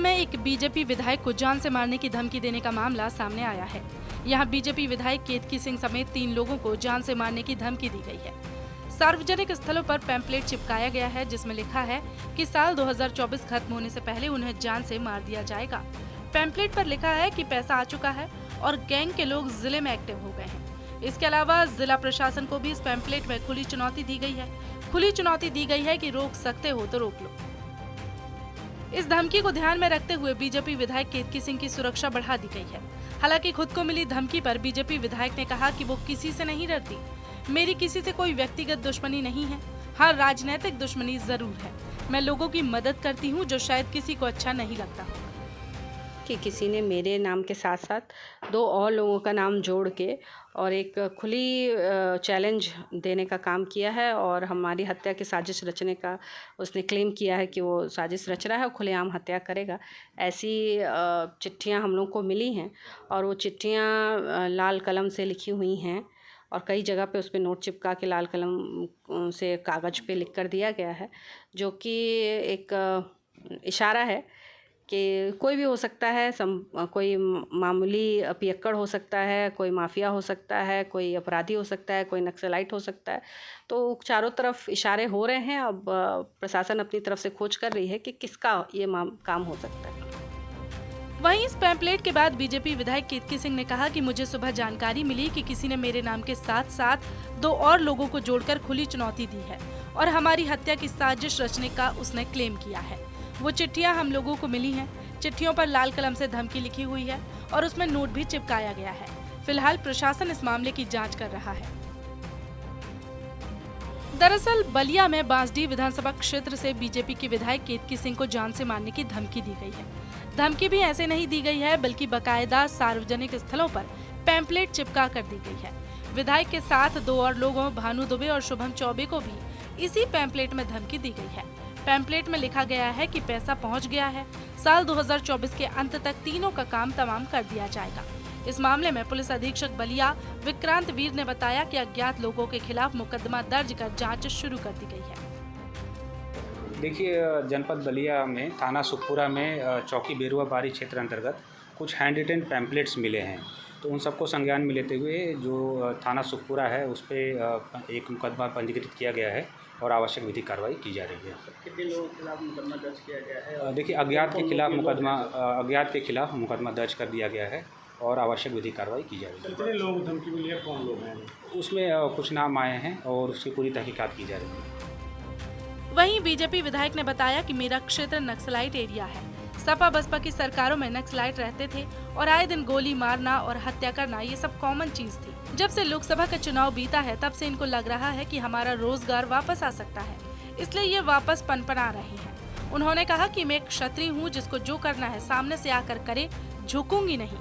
में एक बीजेपी विधायक को जान से मारने की धमकी देने का मामला सामने आया है। यहां बीजेपी विधायक केतकी सिंह समेत 3 लोगों को जान से मारने की धमकी दी गई है। सार्वजनिक स्थलों पर पैम्पलेट चिपकाया गया है जिसमें लिखा है कि साल 2024 खत्म होने से पहले उन्हें जान से मार दिया जाएगा। पैम्पलेट पर लिखा है कि पैसा आ चुका है और गैंग के लोग जिले में एक्टिव हो गए हैं। इसके अलावा जिला प्रशासन को भी इस पैम्पलेट में खुली चुनौती दी गई है। खुली चुनौती दी गई है कि रोक सकते हो तो रोक लो। इस धमकी को ध्यान में रखते हुए बीजेपी विधायक केतकी सिंह की सुरक्षा बढ़ा दी गई है। हालांकि खुद को मिली धमकी पर बीजेपी विधायक ने कहा कि वो किसी से नहीं डरती। मेरी किसी से कोई व्यक्तिगत दुश्मनी नहीं है। हाँ, राजनीतिक दुश्मनी जरूर है। मैं लोगों की मदद करती हूँ जो शायद किसी को अच्छा नहीं लगता कि किसी ने मेरे नाम के साथ साथ 2 और लोगों का नाम जोड़ के और एक खुली चैलेंज देने का काम किया है और हमारी हत्या की साजिश रचने का उसने क्लेम किया है कि वो साजिश रच रहा है और खुलेआम हत्या करेगा। ऐसी चिट्ठियां हम लोग को मिली हैं और वो चिट्ठियां लाल कलम से लिखी हुई हैं और कई जगह पे उस पर नोट चिपका के लाल कलम से कागज़ पे लिख कर दिया गया है, जो कि एक इशारा है कि कोई भी हो सकता है। कोई मामूली पियक्कड़ हो सकता है, कोई माफिया हो सकता है, कोई अपराधी हो सकता है, कोई नक्सलाइट हो सकता है। तो चारों तरफ इशारे हो रहे हैं। अब प्रशासन अपनी तरफ से खोज कर रही है कि किसका ये काम हो सकता है। वहीं इस पैम्पलेट के बाद बीजेपी विधायक केतकी सिंह ने कहा कि मुझे सुबह जानकारी मिली कि किसी ने मेरे नाम के साथ साथ 2 और लोगों को जोड़कर खुली चुनौती दी है और हमारी हत्या की साजिश रचने का उसने क्लेम किया है। वो चिट्ठियां हम लोगों को मिली हैं। चिट्ठियों पर लाल कलम से धमकी लिखी हुई है और उसमें नोट भी चिपकाया गया है। फिलहाल प्रशासन इस मामले की जांच कर रहा है। दरअसल बलिया में बांसडीह विधानसभा क्षेत्र से बीजेपी के विधायक केतकी सिंह को जान से मारने की धमकी दी गई है। धमकी भी ऐसे नहीं दी गई है बल्कि बकायदा सार्वजनिक स्थलों पर पैम्पलेट चिपका कर दी गई है। विधायक के साथ 2 और लोगों भानु दुबे और शुभम चौबे को भी इसी पैम्पलेट में धमकी दी गई है। पैम्पलेट में लिखा गया है कि पैसा पहुंच गया है। साल 2024 के अंत तक तीनों का काम तमाम कर दिया जाएगा। इस मामले में पुलिस अधीक्षक बलिया विक्रांत वीर ने बताया कि अज्ञात लोगों के खिलाफ मुकदमा दर्ज कर जांच शुरू कर दी गई है। देखिए, जनपद बलिया में थाना सुखपुरा में चौकी बेरुआ बारी क्षेत्र अंतर्गत कुछ हैंड रिटेन पैम्पलेट्स मिले हैं। तो उन सबको संज्ञान में लेते हुए जो थाना सुखपुरा है उस पर एक मुकदमा पंजीकृत किया गया है और आवश्यक विधिक कार्रवाई की जा रही है। कितने लोगों के खिलाफ मुकदमा दर्ज किया गया है? देखिए, अज्ञात के खिलाफ मुकदमा दर्ज कर दिया गया है और आवश्यक विधिक कार्रवाई की जा रही है। कितने लोग धमकी मिली है, कौन लोग हैं? उसमें कुछ नाम आए हैं और उसकी पूरी तहकीकात की जा रही है। वहीं बीजेपी विधायक ने बताया कि मेरा क्षेत्र नक्सलाइट एरिया है। सपा बसपा की सरकारों में नक्सलाइट रहते थे और आए दिन गोली मारना और हत्या करना ये सब कॉमन चीज थी। जब से लोकसभा का चुनाव बीता है तब से इनको लग रहा है कि हमारा रोजगार वापस आ सकता है, इसलिए ये वापस पनपना रहे हैं। उन्होंने कहा कि मैं एक क्षत्रिय हूँ, जिसको जो करना है सामने से आकर करे, झुकूंगी नहीं।